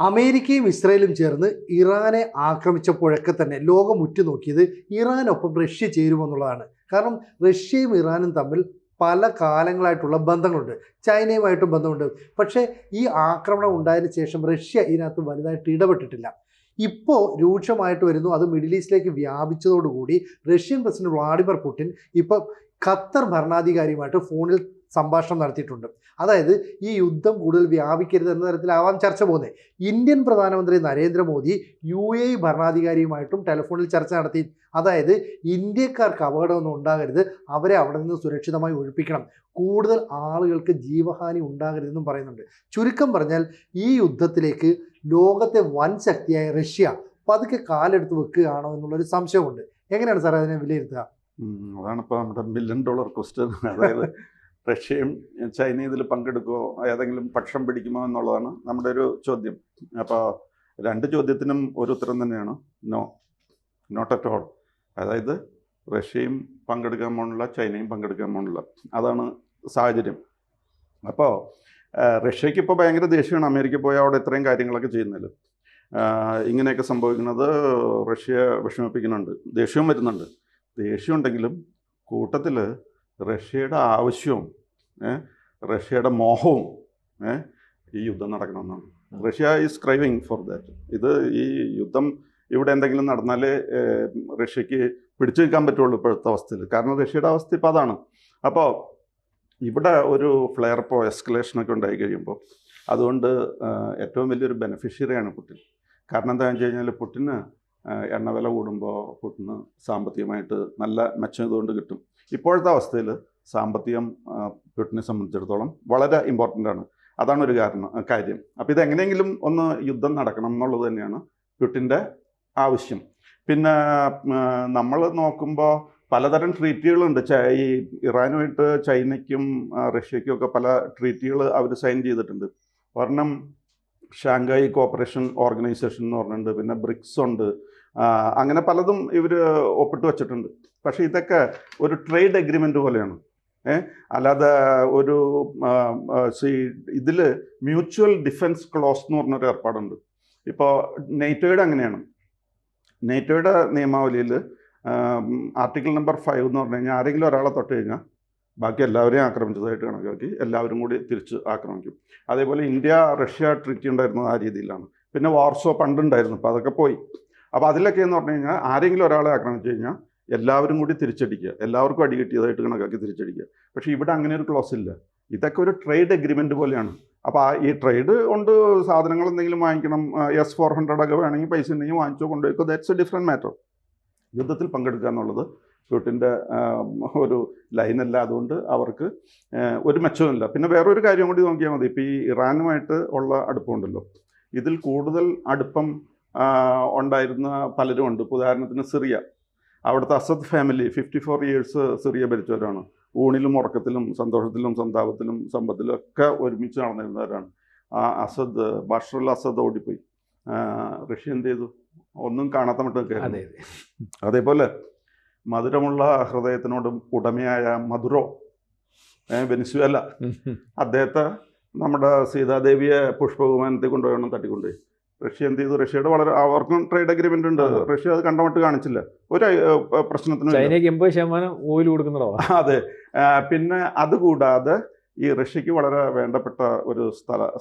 അമേരിക്കയും ഇസ്രായേലും ചേർന്ന് ഇറാനെ ആക്രമിച്ചപ്പോഴൊക്കെ തന്നെ ലോകം ഉറ്റുനോക്കിയത് ഇറാനൊപ്പം റഷ്യ ചേരുമെന്നുള്ളതാണ്. കാരണം റഷ്യയും ഇറാനും തമ്മിൽ പല കാലങ്ങളായിട്ടുള്ള ബന്ധങ്ങളുണ്ട്, ചൈനയുമായിട്ടും ബന്ധമുണ്ട്. പക്ഷേ ഈ ആക്രമണം ഉണ്ടായതിനു ശേഷം റഷ്യ ഇതിനകത്ത് വലുതായിട്ട് ഇടപെട്ടിട്ടില്ല. ഇപ്പോൾ രൂക്ഷമായിട്ട് വരുന്നു. അത് മിഡിൽ ഈസ്റ്റിലേക്ക് വ്യാപിച്ചതോടുകൂടി റഷ്യൻ പ്രസിഡന്റ് വ്ളാഡിമിർ പുടിൻ ഇപ്പോൾ ഖത്തർ ഭരണാധികാരിയുമായിട്ട് ഫോണിൽ സംഭാഷണം നടത്തിയിട്ടുണ്ട്. അതായത് ഈ യുദ്ധം കൂടുതൽ വ്യാപിക്കരുത് എന്ന തരത്തിലാവാം ചർച്ച പോകുന്നത്. ഇന്ത്യൻ പ്രധാനമന്ത്രി നരേന്ദ്രമോദി UAE ഭരണാധികാരിയുമായിട്ടും ടെലിഫോണിൽ ചർച്ച നടത്തി. അതായത് ഇന്ത്യക്കാർക്ക് അപകടമൊന്നും ഉണ്ടാകരുത്, അവരെ അവിടെ നിന്ന് സുരക്ഷിതമായി ഒഴിപ്പിക്കണം, കൂടുതൽ ആളുകൾക്ക് ജീവഹാനി ഉണ്ടാകരുതെന്നും പറയുന്നുണ്ട്. ചുരുക്കം പറഞ്ഞാൽ ഈ യുദ്ധത്തിലേക്ക് ലോകത്തെ വൻ ശക്തിയായ റഷ്യ പതുക്കെ കാലെടുത്ത് വെക്കുകയാണോ എന്നുള്ളൊരു സംശയമുണ്ട്. എങ്ങനെയാണ് സാർ അതിനെ വിലയിരുത്തുക? അതാണിപ്പോൾ നമ്മുടെ $1 ബില്യൺ ക്വസ്റ്റ്യൻ. അതായത് റഷ്യയും ചൈനയും ഇതിൽ പങ്കെടുക്കുമോ, ഏതെങ്കിലും പക്ഷം പിടിക്കുമോ എന്നുള്ളതാണ് നമ്മുടെ ഒരു ചോദ്യം. അപ്പോൾ രണ്ട് ചോദ്യത്തിനും ഒരു ഉത്തരം തന്നെയാണ് നോ, നോട്ട് അറ്റ് ഓൾ. അതായത് റഷ്യയും പങ്കെടുക്കാൻ പോകുന്നില്ല, ചൈനയും പങ്കെടുക്കാൻ പോകുന്നില്ല. അതാണ് സാഹചര്യം. അപ്പോൾ റഷ്യക്ക് ഇപ്പോൾ ഭയങ്കര ദേഷ്യമാണ് അമേരിക്ക പോയി അവിടെ ഇത്രയും കാര്യങ്ങളൊക്കെ ചെയ്യുന്നതിൽ. ഇങ്ങനെയൊക്കെ സംഭവിക്കുന്നത് റഷ്യ വിഷമിപ്പിക്കുന്നുണ്ട്, ദേഷ്യവും വരുന്നുണ്ട്. ദേഷ്യം ഉണ്ടെങ്കിലും കൂട്ടത്തിൽ റഷ്യയുടെ ആവശ്യവും റഷ്യയുടെ മോഹവും ഈ യുദ്ധം നടക്കണമെന്നാണ്. Russia is craving for that. ഈ യുദ്ധം ഇവിടെ എന്തെങ്കിലും നടന്നാലേ റഷ്യക്ക് പിടിച്ചു നിൽക്കാൻ പറ്റുള്ളൂ ഇപ്പോഴത്തെ അവസ്ഥയിൽ. കാരണം റഷ്യയുടെ അവസ്ഥ ഇപ്പോൾ അതാണ്. അപ്പോൾ ഇവിടെ ഒരു ഫ്ലെയർപ്പോ എസ്കലേഷനൊക്കെ ഉണ്ടായി കഴിയുമ്പോൾ അതുകൊണ്ട് ഏറ്റവും വലിയൊരു ബെനിഫിഷ്യറിയാണ് പുടിൻ. കാരണം എന്താണെന്ന് വെച്ച് കഴിഞ്ഞാൽ പുടിന് എണ്ണവില കൂടുമ്പോൾ പുടിന് സാമ്പത്തികമായിട്ട് നല്ല മെച്ചം ഇതുകൊണ്ട് കിട്ടും. ഇപ്പോഴത്തെ അവസ്ഥയിൽ സാമ്പത്തികം പുടിനെ സംബന്ധിച്ചിടത്തോളം വളരെ ഇമ്പോർട്ടൻ്റ് ആണ്. അതാണ് ഒരു കാര്യം. അപ്പോൾ ഇതെങ്ങനെയെങ്കിലും ഒന്ന് യുദ്ധം നടക്കണം എന്നുള്ളത് തന്നെയാണ് പുടിൻ്റെ ആവശ്യം. പിന്നെ നമ്മൾ നോക്കുമ്പോൾ പലതരം ട്രീറ്റികളുണ്ട്. ഈ ഇറാനുമായിട്ട് ചൈനയ്ക്കും റഷ്യയ്ക്കും ഒക്കെ പല ട്രീറ്റികൾ അവർ സൈൻ ചെയ്തിട്ടുണ്ട്. ഒരെണ്ണം ഷാങ്ഹായ് കോപ്പറേഷൻ ഓർഗനൈസേഷൻ എന്ന് പറഞ്ഞിട്ടുണ്ട്. പിന്നെ ബ്രിക്സ് ഉണ്ട്. അങ്ങനെ പലതും ഇവർ ഒപ്പിട്ട് വച്ചിട്ടുണ്ട്. പക്ഷേ ഇതൊക്കെ ഒരു ട്രേഡ് എഗ്രിമെൻ്റ് പോലെയാണ്. അല്ലാതെ ഒരു ഇതിൽ മ്യൂച്വൽ ഡിഫൻസ് ക്ലോസ് എന്ന് പറഞ്ഞൊരു ഏർപ്പാടുണ്ട്. ഇപ്പോൾ നെയ്റ്റോയുടെ അങ്ങനെയാണ്. നെയ്റ്റോയുടെ നിയമാവലിയിൽ ആർട്ടിക്കിൾ നമ്പർ 5 എന്ന് പറഞ്ഞു കഴിഞ്ഞാൽ ആരെങ്കിലും ഒരാളെ തൊട്ട് കഴിഞ്ഞാൽ ബാക്കി എല്ലാവരെയും ആക്രമിച്ചതായിട്ട് കണക്കാക്കി എല്ലാവരും കൂടി തിരിച്ച് ആക്രമിക്കും. അതേപോലെ ഇന്ത്യ റഷ്യ ട്രീറ്റി ഉണ്ടായിരുന്നത് ആ രീതിയിലാണ്. പിന്നെ വാർസോ പണ്ടുണ്ടായിരുന്നു, അപ്പോൾ അതൊക്കെ പോയി. അപ്പോൾ അതിലൊക്കെ എന്ന് പറഞ്ഞു കഴിഞ്ഞാൽ ആരെങ്കിലും ഒരാളെ ആക്രമിച്ചു കഴിഞ്ഞാൽ എല്ലാവരും കൂടി തിരിച്ചടിക്കുക, എല്ലാവർക്കും അടി കിട്ടിയതായിട്ട് കണക്കാക്കി തിരിച്ചടിക്കുക. പക്ഷേ ഇവിടെ അങ്ങനെ ഒരു ക്ലോസ് ഇല്ല. ഇതൊക്കെ ഒരു ട്രേഡ് എഗ്രിമെൻ്റ് പോലെയാണ്. അപ്പോൾ ഈ ട്രേഡ് കൊണ്ട് സാധനങ്ങൾ എന്തെങ്കിലും വാങ്ങിക്കണം, S-400 ഒക്കെ വേണമെങ്കിൽ പൈസ ഉണ്ടെങ്കിൽ വാങ്ങിച്ചോ കൊണ്ടുപോയിക്കോ, ദാറ്റ്സ് എ ഡിഫറെൻറ്റ് മാറ്റർ. യുദ്ധത്തിൽ പങ്കെടുക്കുക എന്നുള്ളത് പുടിൻ്റെ ഒരു ലൈനല്ല. അതുകൊണ്ട് അവർക്ക് ഒരു മെച്ചവുമില്ല. പിന്നെ വേറൊരു കാര്യം കൂടി നോക്കിയാൽ മതി. ഇപ്പോൾ ഈ ഇറാനുമായിട്ട് ഉള്ള അടുപ്പമുണ്ടല്ലോ, ഇതിൽ കൂടുതൽ അടുപ്പം ഉണ്ടായിരുന്ന പലരും ഉണ്ട്. ഇപ്പോൾ ഉദാഹരണത്തിന് സിറിയ, അവിടുത്തെ അസദ് ഫാമിലി 54 ഇയേഴ്സ് സിറിയ ഭരിച്ചവരാണ്. ഊണിലും ഉറക്കത്തിലും സന്തോഷത്തിലും സന്താപത്തിലും സമ്പത്തിലും ഒക്കെ ഒരുമിച്ച് നടന്നിരുന്നവരാണ്. ബഷർ അൽ അസദ് ഓടിപ്പോയി. റഷ്യ എന്ത് ചെയ്തു? ഒന്നും കാണാത്ത മട്ടൊക്കെ. അതേപോലെ മധുരമുള്ള ഹൃദയത്തിനോടും ഉടമയായ മധുറോ, വെനിസ്വേല, അദ്ദേഹത്തെ നമ്മുടെ സീതാദേവിയെ പുഷ്പവിമാനത്തിൽ കൊണ്ടുപോകണം തട്ടിക്കൊണ്ടുപോയി. റഷ്യ എന്ത് ചെയ്തു? റഷ്യയുടെ വളരെ അവർക്കും ട്രേഡ് അഗ്രിമെന്റ് ഉണ്ട്. റഷ്യ അത് കണ്ടമട്ട് കാണിച്ചില്ല. ഒരു പ്രശ്നത്തിനും. ചൈനയ്ക്ക് 80% ഓയിൽ കൊടുക്കുന്നതോ? അതെ. പിന്നെ അതുകൂടാതെ ഈ റഷ്യക്ക് വളരെ വേണ്ടപ്പെട്ട ഒരു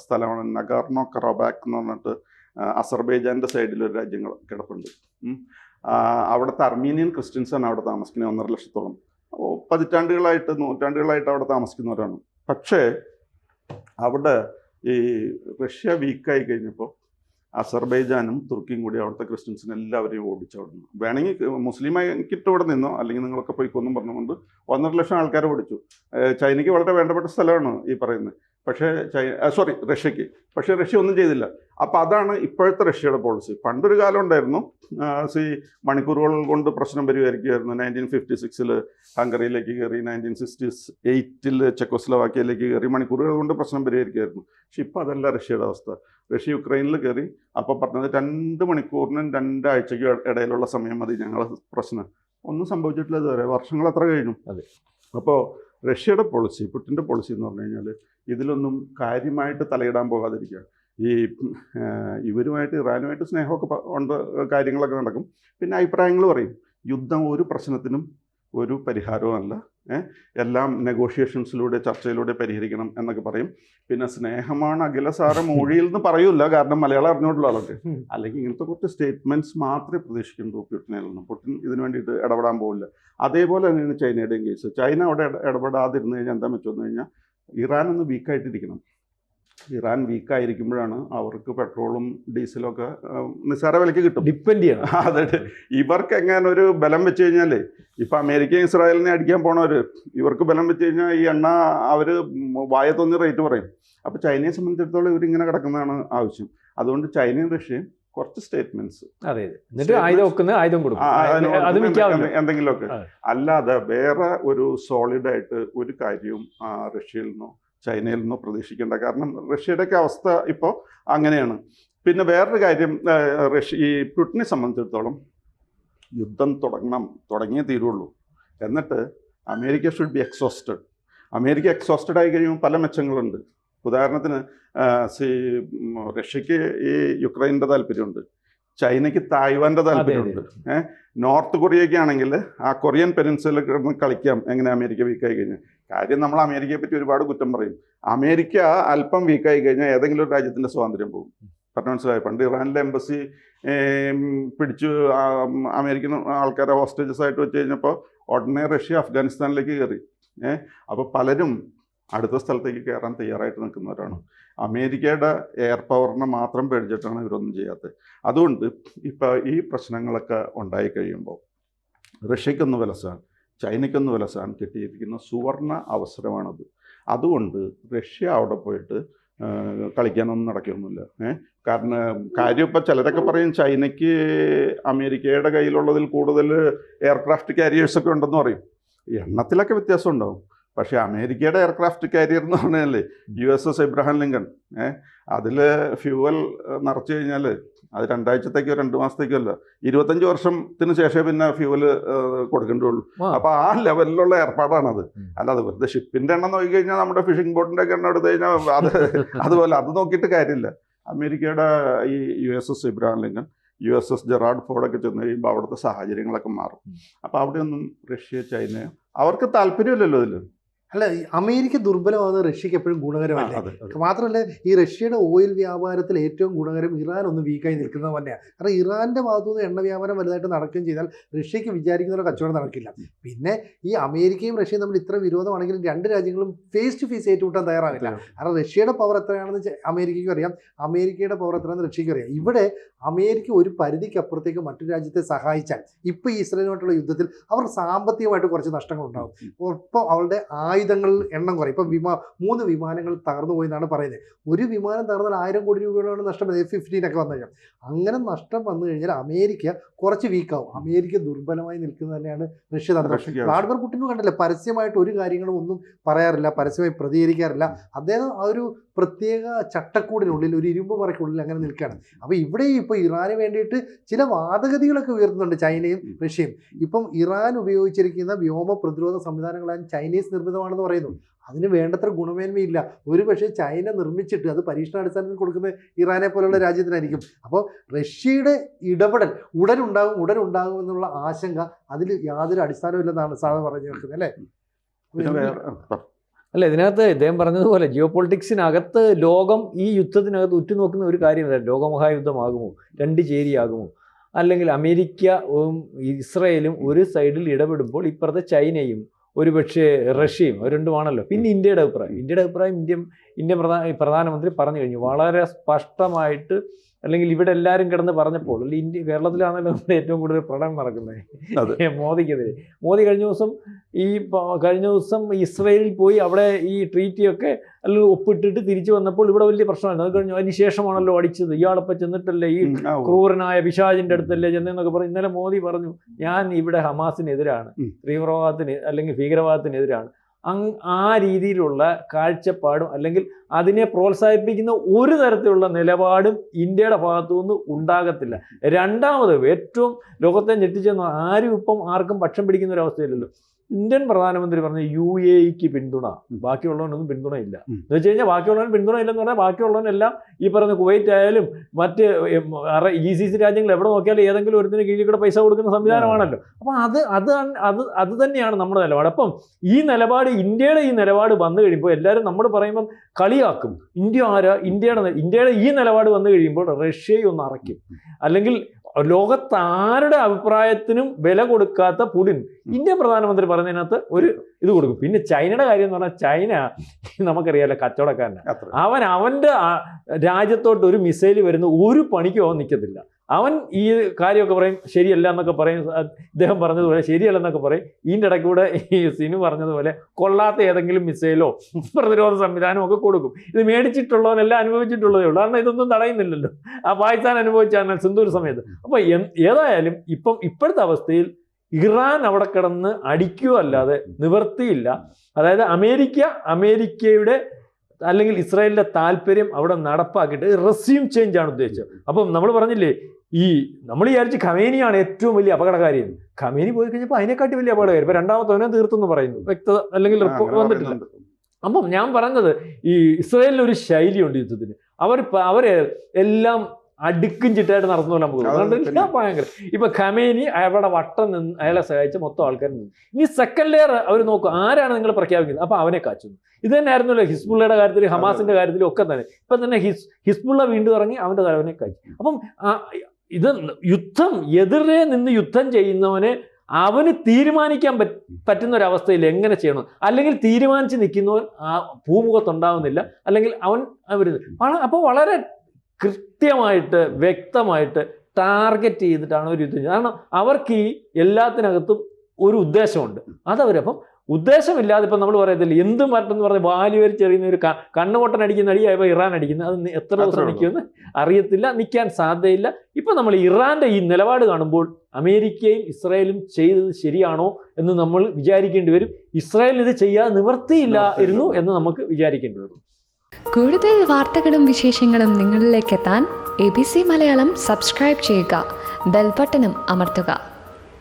സ്ഥലമാണ് നഗോർണോ കറാബാക്ക് എന്ന് പറഞ്ഞിട്ട് അസർബൈജാൻ്റെ സൈഡിലൊരു രാജ്യങ്ങൾ കിടപ്പുണ്ട്. അവിടുത്തെ അർമീനിയൻ ക്രിസ്ത്യൻസാണ് അവിടെ താമസിക്കുന്നത്. 1.5 ലക്ഷത്തോളം നൂറ്റാണ്ടുകളായിട്ട് അവിടെ താമസിക്കുന്നവരാണ്. പക്ഷേ അവിടെ ഈ റഷ്യ വീക്കായി കഴിഞ്ഞപ്പോൾ അസർബൈജാനും തുർക്കിയും കൂടി അവിടുത്തെ ക്രിസ്ത്യൻസിനെ എല്ലാവരെയും ഓടിച്ചവിടുന്നു. വേണമെങ്കിൽ മുസ്ലിമാക്കിയിട്ട് ഇവിടെ നിന്നോ, അല്ലെങ്കിൽ നിങ്ങളൊക്കെ പോയിക്കൊന്നും പറഞ്ഞുകൊണ്ട് 1.5 ലക്ഷം ആൾക്കാരെ ഓടിച്ചു. ചൈനയ്ക്ക് വളരെ വേണ്ടപ്പെട്ട സ്ഥലമാണ് ഈ പറയുന്നത്. പക്ഷേ റഷ്യക്ക്. പക്ഷേ റഷ്യ ഒന്നും ചെയ്തില്ല. അപ്പോൾ അതാണ് ഇപ്പോഴത്തെ റഷ്യയുടെ പോളിസി. പണ്ടൊരു കാലം ഉണ്ടായിരുന്നു, മണിക്കൂറുകൾ കൊണ്ട് പ്രശ്നം പരിഹരിക്കുമായിരുന്നു. 1956 ഹംഗറിയിലേക്ക് കയറി, 1968 ചെക്കോസ്ലോവാക്യയിലേക്ക് കയറി, മണിക്കൂറുകൾ കൊണ്ട് പ്രശ്നം പരിഹരിക്കുമായിരുന്നു. പക്ഷെ ഇപ്പോൾ അതല്ല റഷ്യയുടെ അവസ്ഥ. റഷ്യ യുക്രൈനിൽ കയറി, അപ്പോൾ പറഞ്ഞത് 2 മണിക്കൂറിനും 2 ആഴ്ചയ്ക്കും ഇടയിലുള്ള സമയം മതി ഞങ്ങൾ പ്രശ്നം. ഒന്നും സംഭവിച്ചിട്ടില്ല ഇതുവരെ. വർഷങ്ങൾ എത്ര കഴിഞ്ഞു. അപ്പോൾ റഷ്യയുടെ പോളിസി, പുടിൻ്റെ പോളിസി എന്ന് പറഞ്ഞു കഴിഞ്ഞാൽ ഇതിലൊന്നും കാര്യമായിട്ട് തലയിടാൻ പോകാതിരിക്കുക. ഈ ഇവരുമായിട്ട് ഇറാനുമായിട്ട് സ്നേഹമൊക്കെ ഉണ്ട്, കാര്യങ്ങളൊക്കെ നടക്കും. പിന്നെ അഭിപ്രായങ്ങൾ പറയും. യുദ്ധം ഒരു പ്രശ്നത്തിനും ഒരു പരിഹാരവുമല്ല, എല്ലാം നെഗോഷിയേഷൻസിലൂടെ, ചർച്ചയിലൂടെ പരിഹരിക്കണം എന്നൊക്കെ പറയും. പിന്നെ സ്നേഹമാണ് അഖിലസാര മൊഴിയിൽ എന്ന് പറയൂല, കാരണം മലയാളം അറിഞ്ഞോട്ടുള്ള ആളൊക്കെ. അല്ലെങ്കിൽ ഇങ്ങനത്തെ കുറച്ച് സ്റ്റേറ്റ്മെൻറ്റ്സ് മാത്രമേ പ്രതീക്ഷിക്കുന്നുള്ളൂ പുടിനിൽ നിന്ന്. പുടിൻ ഇതിന് വേണ്ടിയിട്ട് ഇടപെടാൻ പോകില്ല. അതേപോലെ തന്നെയാണ് ചൈനയുടെയും കേസ്. ചൈന അവിടെ ഇടപെടാതിരുന്നു കഴിഞ്ഞാൽ എന്താ വെച്ചെന്ന് കഴിഞ്ഞാൽ ഇറാൻ ഒന്ന് വീക്കായിട്ടിരിക്കണം. ഇറാൻ വീക്കായിരിക്കുമ്പോഴാണ് അവർക്ക് പെട്രോളും ഡീസലും ഒക്കെ നിസ്സാര വിലയ്ക്ക് കിട്ടും. ഡിപ്പെൻഡ് ചെയ്യണം. അതെ, ഇവർക്ക് എങ്ങനെ ഒരു ബലം വെച്ച് കഴിഞ്ഞാൽ ഇപ്പം അമേരിക്കയും ഇസ്രായേലിനെ അടിക്കാൻ പോണവർ, ഇവർക്ക് ബലം വെച്ച് കഴിഞ്ഞാൽ ഈ എണ്ണ അവർ വായത്തൊന്ന് റേറ്റ് പറയും. അപ്പോൾ ചൈനയെ സംബന്ധിച്ചിടത്തോളം ഇവരിങ്ങനെ കിടക്കുന്നതാണ് ആവശ്യം. അതുകൊണ്ട് ചൈനയും റഷ്യയും കുറച്ച് സ്റ്റേറ്റ്മെന്റ്സ്, അതെ, എന്നിട്ട് ആയുധം വെക്കുന്ന ആയുധം കൊടുക്കും, എന്തെങ്കിലുമൊക്കെ. അല്ലാതെ വേറെ ഒരു സോളിഡായിട്ട് ഒരു കാര്യവും റഷ്യയിൽ നിന്നോ ചൈനയിൽ നിന്നോ പ്രതീക്ഷിക്കേണ്ട. കാരണം റഷ്യയുടെയൊക്കെ അവസ്ഥ ഇപ്പോൾ അങ്ങനെയാണ്. പിന്നെ വേറൊരു കാര്യം, ഈ പുടിനെ സംബന്ധിച്ചിടത്തോളം യുദ്ധം തുടങ്ങിയേ തീരുള്ളൂ. എന്നിട്ട് America should be exhausted. America exhausted ആയി കഴിയുമ്പോൾ പല മെച്ചങ്ങളുണ്ട്. ഉദാഹരണത്തിന് റഷ്യക്ക് ഈ യുക്രൈൻ്റെ താല്പര്യമുണ്ട്, ചൈനയ്ക്ക് തായ്വാൻ്റെ താല്പര്യമുണ്ട്. നോർത്ത് കൊറിയയ്ക്ക് ആണെങ്കിൽ ആ കൊറിയൻ പെനിൻസുല കിടന്ന് കളിക്കാം എങ്ങനെ അമേരിക്ക വീക്കായി കഴിഞ്ഞാൽ. കാര്യം നമ്മൾ അമേരിക്കയെ പറ്റി ഒരുപാട് കുറ്റം പറയും. അമേരിക്ക അല്പം വീക്കായി കഴിഞ്ഞാൽ ഏതെങ്കിലും ഒരു രാജ്യത്തിൻ്റെ സ്വാതന്ത്ര്യം പോകും. പറഞ്ഞു മനസ്സിലായി. പണ്ട് ഇറാനിലെ എംബസി പിടിച്ചു അമേരിക്കൻ ആൾക്കാരെ ഹോസ്റ്റേജസ് ആയിട്ട് വെച്ച് കഴിഞ്ഞപ്പോൾ ഉടനെ റഷ്യ അഫ്ഗാനിസ്ഥാനിലേക്ക് കയറി. അപ്പോൾ പലരും അടുത്ത സ്ഥലത്തേക്ക് കയറാൻ തയ്യാറായിട്ട് നിൽക്കുന്നവരാണ്. അമേരിക്കയുടെ എയർ പവറിനെ മാത്രം പേടിച്ചിട്ടാണ് ഇവരൊന്നും ചെയ്യാത്തത്. അതുകൊണ്ട് ഇപ്പോൾ ഈ പ്രശ്നങ്ങളൊക്കെ ഉണ്ടായി കഴിയുമ്പോൾ റഷ്യക്കൊന്ന് വിലസാൻ, ചൈനയ്ക്കൊന്ന് വിലസാൻ കിട്ടിയിരിക്കുന്ന സുവർണ അവസരമാണത്. അതുകൊണ്ട് റഷ്യ അവിടെ പോയിട്ട് കളിക്കാനൊന്നും നടക്കുകയൊന്നുമില്ല. കാര്യം ഇപ്പോൾ ചിലരൊക്കെ പറയും ചൈനയ്ക്ക് അമേരിക്കയുടെ കയ്യിലുള്ളതിൽ കൂടുതൽ എയർക്രാഫ്റ്റ് കാരിയേഴ്സൊക്കെ ഉണ്ടെന്ന് പറയും. എണ്ണത്തിലൊക്കെ വ്യത്യാസം ഉണ്ടാവും. പക്ഷേ അമേരിക്കയുടെ എയർക്രാഫ്റ്റ് കാരിയർ എന്ന് പറഞ്ഞാൽ USS എബ്രഹാം ലിങ്കൺ, അതിൽ ഫ്യൂവൽ നിറച്ച് കഴിഞ്ഞാൽ അത് 2 ആഴ്ചത്തേക്കോ 2 മാസത്തേക്കോ അല്ല, 25 വർഷത്തിന് ശേഷമേ പിന്നെ ഫ്യൂവൽ കൊടുക്കേണ്ടുള്ളൂ. അപ്പോൾ ആ ലെവലിലുള്ള ഏർപ്പാടാണത്. അല്ലാതെ വെറുതെ ഷിപ്പിൻ്റെ എണ്ണം നോക്കി കഴിഞ്ഞാൽ നമ്മുടെ ഫിഷിംഗ് ബോട്ടിൻ്റെ ഒക്കെ എണ്ണം എടുത്തു കഴിഞ്ഞാൽ അതുപോലെ അത് നോക്കിയിട്ട് കാര്യമില്ല. അമേരിക്കയുടെ ഈ USS Abraham Lincoln, USS Gerald ഫോർഡൊക്കെ ചെന്ന് കഴിയുമ്പോൾ അവിടുത്തെ സാഹചര്യങ്ങളൊക്കെ മാറും. അപ്പോൾ അവിടെയൊന്നും റഷ്യ, ചൈന അവർക്ക് താല്പര്യമില്ലല്ലോ ഇതിൽ. അല്ല, അമേരിക്ക ദുർബലമാകുന്നത് റഷ്യക്ക് എപ്പോഴും ഗുണകരമല്ല. മാത്രമല്ല ഈ റഷ്യയുടെ ഓയിൽ വ്യാപാരത്തിൽ ഏറ്റവും ഗുണകരം ഇറാൻ ഒന്ന് വീക്കായി നിൽക്കുന്നത് തന്നെയാണ്. കാരണം ഇറാന്റെ ഭാഗത്തുനിന്ന് എണ്ണ വ്യാപാരം വലുതായിട്ട് നടക്കുകയും ചെയ്താൽ റഷ്യക്ക് വിചാരിക്കുന്ന കച്ചവടം നടക്കില്ല. പിന്നെ ഈ അമേരിക്കയും റഷ്യയും തമ്മിൽ ഇത്ര വിരോധമാണെങ്കിലും രണ്ട് രാജ്യങ്ങളും ഫേസ് ടു ഫേസ് ഏറ്റുമുട്ടാൻ തയ്യാറാകില്ല. കാരണം റഷ്യയുടെ പവർ എത്രയാണെന്ന് അമേരിക്കയ്ക്കും അറിയാം, അമേരിക്കയുടെ പവർ എത്രയാണെന്ന് റഷ്യയ്ക്കും അറിയാം. ഇവിടെ അമേരിക്ക ഒരു പരിധിക്കപ്പുറത്തേക്ക് മറ്റു രാജ്യത്തെ സഹായിച്ചാൽ ഇപ്പോൾ ഈ ഇസ്രായേലുമായിട്ടുള്ള യുദ്ധത്തിൽ അവർ സാമ്പത്തികമായിട്ട് കുറച്ച് നഷ്ടങ്ങളുണ്ടാകും. ഇപ്പോൾ അവരുടെ ആയുധങ്ങൾ എണ്ണം കുറയും. ഇപ്പം 3 വിമാനങ്ങൾ തകർന്നു പോയി എന്നാണ് പറയുന്നത്. ഒരു വിമാനം തകർന്നാൽ 1000 കോടി രൂപയോളം നഷ്ടം. F-15 ഒക്കെ വന്നു കഴിഞ്ഞാൽ അങ്ങനെ നഷ്ടം വന്നു കഴിഞ്ഞാൽ അമേരിക്ക കുറച്ച് വീക്കാവും. അമേരിക്ക ദുർബലമായി നിൽക്കുന്നത് തന്നെയാണ് റഷ്യ തന്ത്രം. വ്ളാഡിമിർ പുടിൻ കണ്ടില്ലേ, പരസ്യമായിട്ട് ഒരു കാര്യങ്ങളും ഒന്നും പറയാറില്ല, പരസ്യമായി പ്രതികരിക്കാറില്ല. അദ്ദേഹം ആ ഒരു പ്രത്യേക ചട്ടക്കൂടിനുള്ളിൽ, ഒരു ഇരുമ്പ് മറയ്ക്കുള്ളിൽ അങ്ങനെ നിൽക്കുകയാണ്. അപ്പോൾ ഇവിടെ ഇപ്പോൾ ഇറാന് വേണ്ടിയിട്ട് ചില വാദഗതികളൊക്കെ ഉയർത്തുന്നുണ്ട് ചൈനയും റഷ്യയും. ഇപ്പം ഇറാൻ ഉപയോഗിച്ചിരിക്കുന്ന വ്യോമ പ്രതിരോധ സംവിധാനങ്ങളാണ് ചൈനീസ് നിർമ്മിതമാണെന്ന് പറയുന്നു. അതിന് വേണ്ടത്ര ഗുണമേന്മയില്ല. ഒരു പക്ഷേ ചൈന നിർമ്മിച്ചിട്ട് അത് പരീക്ഷണാടിസ്ഥാനത്തിൽ കൊടുക്കുന്നത് ഇറാനെ പോലുള്ള രാജ്യത്തിനായിരിക്കും. അപ്പോൾ റഷ്യയുടെ ഇടപെടൽ ഉടനുണ്ടാകും എന്നുള്ള ആശങ്ക അതിൽ യാതൊരു അടിസ്ഥാനമില്ലെന്നാണ് സാധാ പറഞ്ഞു വെക്കുന്നത് അല്ലേ? അല്ല, ഇതിനകത്ത് ഇദ്ദേഹം പറഞ്ഞതുപോലെ ജിയോ പൊളിറ്റിക്സിനകത്ത് ലോകം ഈ യുദ്ധത്തിനകത്ത് ഉറ്റുനോക്കുന്ന ഒരു കാര്യമല്ല. ലോകമഹായുദ്ധമാകുമോ, 2 ചേരിയാകുമോ, അല്ലെങ്കിൽ അമേരിക്കയും ഇസ്രയേലും ഒരു സൈഡിൽ ഇടപെടുമ്പോൾ ഇപ്പുറത്തെ ചൈനയും ഒരുപക്ഷെ റഷ്യയും രണ്ടുമാണല്ലോ. പിന്നെ ഇന്ത്യയുടെ അഭിപ്രായം ഇന്ത്യൻ പ്രധാനമന്ത്രി പറഞ്ഞു കഴിഞ്ഞു വളരെ സ്പഷ്ടമായിട്ട്. അല്ലെങ്കിൽ ഇവിടെ എല്ലാവരും കിടന്ന് പറഞ്ഞപ്പോൾ, അല്ലെങ്കിൽ കേരളത്തിലാണല്ലോ നമ്മുടെ ഏറ്റവും കൂടുതൽ പ്രകടനം നടക്കുന്നത് മോദിക്കെതിരെ. മോദി കഴിഞ്ഞ ദിവസം ഇസ്രയേലിൽ പോയി അവിടെ ഈ ട്രീറ്റിയൊക്കെ അല്ലെങ്കിൽ ഒപ്പിട്ടിട്ട് തിരിച്ചു വന്നപ്പോൾ ഇവിടെ വലിയ പ്രശ്നമായിരുന്നു. അത് കഴിഞ്ഞു അതിന് ശേഷമാണല്ലോ അടിച്ചത്. ഇയാളപ്പം ചെന്നിട്ടല്ലേ ഈ ക്രൂരനായ പിശാചിൻ്റെ അടുത്തല്ലേ ചെന്നതെന്നൊക്കെ പറഞ്ഞു. ഇന്നലെ മോദി പറഞ്ഞു, ഞാൻ ഇവിടെ ഹമാസിനെതിരാണ്, തീവ്രവാദത്തിന് അല്ലെങ്കിൽ ഭീകരവാദത്തിനെതിരാണ്. ആ രീതിയിലുള്ള കാഴ്ചപ്പാടും അല്ലെങ്കിൽ അതിനെ പ്രോത്സാഹിപ്പിക്കുന്ന ഒരു തരത്തിലുള്ള നിലപാടും ഇന്ത്യയുടെ ഭാഗത്തുനിന്ന് ഉണ്ടാകത്തില്ല. രണ്ടാമത് ഏറ്റവും ലോകത്തെ ഞെട്ടിച്ചെന്ന് ആരും ഇപ്പം ആർക്കും പക്ഷം പിടിക്കുന്ന ഒരു അവസ്ഥയില്ലല്ലോ. ഇന്ത്യൻ പ്രധാനമന്ത്രി പറഞ്ഞ UAEക്ക് പിന്തുണ, ബാക്കിയുള്ളവനൊന്നും പിന്തുണയില്ല എന്ന് വെച്ച് കഴിഞ്ഞാൽ ബാക്കിയുള്ളവൻ പിന്തുണ ഇല്ലെന്ന് പറഞ്ഞാൽ ബാക്കിയുള്ളവനെല്ലാം ഈ പറഞ്ഞ കുവൈറ്റ് ആയാലും മറ്റ് GCC രാജ്യങ്ങൾ എവിടെ നോക്കിയാലും ഏതെങ്കിലും ഒരുത്തിന് കീഴിൽ കൂടെ പൈസ കൊടുക്കുന്ന സംവിധാനമാണല്ലോ. അപ്പം അത് തന്നെയാണ് നമ്മുടെ നിലപാട്. അപ്പം ഈ നിലപാട്, ഇന്ത്യയുടെ ഈ നിലപാട് വന്നു കഴിയുമ്പോൾ എല്ലാവരും നമ്മൾ പറയുമ്പം കളിയാക്കും. ഇന്ത്യ ആരാ, ഇന്ത്യയുടെ ഈ നിലപാട് വന്നു കഴിയുമ്പോൾ റഷ്യയെ ഒന്ന് അറയ്ക്കും. അല്ലെങ്കിൽ ലോകത്താരുടെ അഭിപ്രായത്തിനും വില കൊടുക്കാത്ത പുടിൻ ഇന്ത്യൻ പ്രധാനമന്ത്രി പറഞ്ഞതിനകത്ത് ഒരു ഇത് കൊടുക്കും. പിന്നെ ചൈനയുടെ കാര്യം എന്ന് പറഞ്ഞാൽ, ചൈന നമുക്കറിയാലോ കച്ചവടക്കാരനാണ്. അവൻ്റെ രാജ്യത്തോട്ട് ഒരു മിസൈൽ വരുന്ന ഒരു പണിക്കും അവൻ നിൽക്കത്തില്ല. അവൻ ഈ കാര്യമൊക്കെ പറയും, ശരിയല്ല എന്നൊക്കെ പറയും. ഇദ്ദേഹം പറഞ്ഞതുപോലെ ശരിയല്ല എന്നൊക്കെ പറയും. ഇതിൻ്റെ ഇടയ്ക്ക് കൂടെ ഈ സിനു പറഞ്ഞതുപോലെ കൊള്ളാത്ത ഏതെങ്കിലും മിസൈലോ പ്രതിരോധ സംവിധാനമോ ഒക്കെ കൊടുക്കും. ഇത് മേടിച്ചിട്ടുള്ളവനെല്ലാം അനുഭവിച്ചിട്ടുള്ളതേ ഉള്ളൂ. കാരണം ഇതൊന്നും തടയുന്നില്ലല്ലോ. പാകിസ്ഥാൻ അനുഭവിച്ചാൽ സിന്ധൂർ സമയത്ത്. അപ്പോൾ ഏതായാലും ഇപ്പോഴത്തെ അവസ്ഥയിൽ ഇറാൻ അവിടെ കിടന്ന് അടിക്കുക അല്ലാതെ നിവർത്തിയില്ല. അതായത് അമേരിക്കയുടെ അല്ലെങ്കിൽ ഇസ്രായേലിൻ്റെ താല്പര്യം അവിടെ നടപ്പാക്കിയിട്ട് റെസ്യൂം ചേഞ്ച് ആണ് ഉദ്ദേശിച്ചത്. അപ്പം നമ്മൾ പറഞ്ഞില്ലേ, നമ്മൾ വിചാരിച്ച് ഖമേനിയാണ് ഏറ്റവും വലിയ അപകടകാരി. ഖമേനി പോയി കഴിഞ്ഞപ്പോൾ അതിനെക്കാട്ടി വലിയ അപകടകാരി. ഇപ്പം രണ്ടാമത്തവനെ തീർത്തെന്ന് പറയുന്നു, വ്യക്തത അല്ലെങ്കിൽ റിപ്പോർട്ട് വന്നിട്ടില്ല. അപ്പം ഞാൻ പറഞ്ഞത്, ഈ ഇസ്രായേലിനൊരു ശൈലിയുണ്ട് യുദ്ധത്തിന്. അവര് എല്ലാം അടുക്കും ചിട്ടായിട്ട് നടന്നു പോലെ നമുക്ക് അതുകൊണ്ട് ഭയങ്കര. ഇപ്പൊ ഖമേനി അവിടെ വട്ടം നിന്ന് അയാളെ സഹായിച്ച മൊത്തം ആൾക്കാർ നിന്ന്. ഇനി സെക്കൻഡ് ലെയർ അവർ നോക്കും, ആരാണ് നിങ്ങൾ പ്രഖ്യാപിക്കുന്നത്, അപ്പൊ അവനെ കാച്ചുന്നു. ഇത് തന്നെയായിരുന്നല്ലോ ഹിസ്ബുള്ളയുടെ കാര്യത്തിൽ, ഹമാസിന്റെ കാര്യത്തിലും ഒക്കെ തന്നെ. ഇപ്പൊ തന്നെ ഹിസ്ബുള്ള വീണ്ടും ഇറങ്ങി അവന്റെ തലവനെ കാച്ചു. അപ്പം ഇത് എതിരെ നിന്ന് യുദ്ധം ചെയ്യുന്നവനെ അവന് തീരുമാനിക്കാൻ പറ്റുന്ന ഒരവസ്ഥയിൽ എങ്ങനെ ചെയ്യണം, അല്ലെങ്കിൽ തീരുമാനിച്ച് നിൽക്കുന്നവൻ ഭൂമുഖത്തുണ്ടാവുന്നില്ല, അല്ലെങ്കിൽ അപ്പോൾ വളരെ കൃത്യമായിട്ട് വ്യക്തമായിട്ട് ടാർഗറ്റ് ചെയ്തിട്ടാണ് ഒരു യുദ്ധം ചെയ്യുന്നത്. കാരണം അവർക്ക് ഈ എല്ലാത്തിനകത്തും ഒരു ഉദ്ദേശമുണ്ട്. അതവരപ്പം ഉദ്ദേശമില്ലാതെ ഇപ്പം നമ്മൾ പറയത്തില്ല എന്തും പറ്റെന്ന് പറഞ്ഞ് വാലി വരിച്ചെറിയുന്ന ഒരു കണ്ണുകൊട്ടൻ അടിക്കുന്ന അടിയായപ്പോൾ ഇറാൻ അടിക്കുന്നത്, അത് എത്ര ദിവസം നിൽക്കുമെന്ന് അറിയത്തില്ല, നിൽക്കാൻ സാധ്യതയില്ല. ഇപ്പം നമ്മൾ ഇറാൻ്റെ ഈ നിലപാട് കാണുമ്പോൾ അമേരിക്കയും ഇസ്രായേലും ചെയ്തത് ശരിയാണോ എന്ന് നമ്മൾ വിചാരിക്കേണ്ടി വരും. ഇസ്രായേൽ ഇത് ചെയ്യാൻ നിവർത്തിയില്ലായിരുന്നു എന്ന് നമുക്ക് വിചാരിക്കേണ്ടി വരും. കൂടുതൽ വാർത്തകളും വിശേഷങ്ങളും നിങ്ങളിലേക്ക് എത്താൻ ABC മലയാളം സബ്സ്ക്രൈബ് ചെയ്യുക, ബെൽബട്ടനും അമർത്തുക.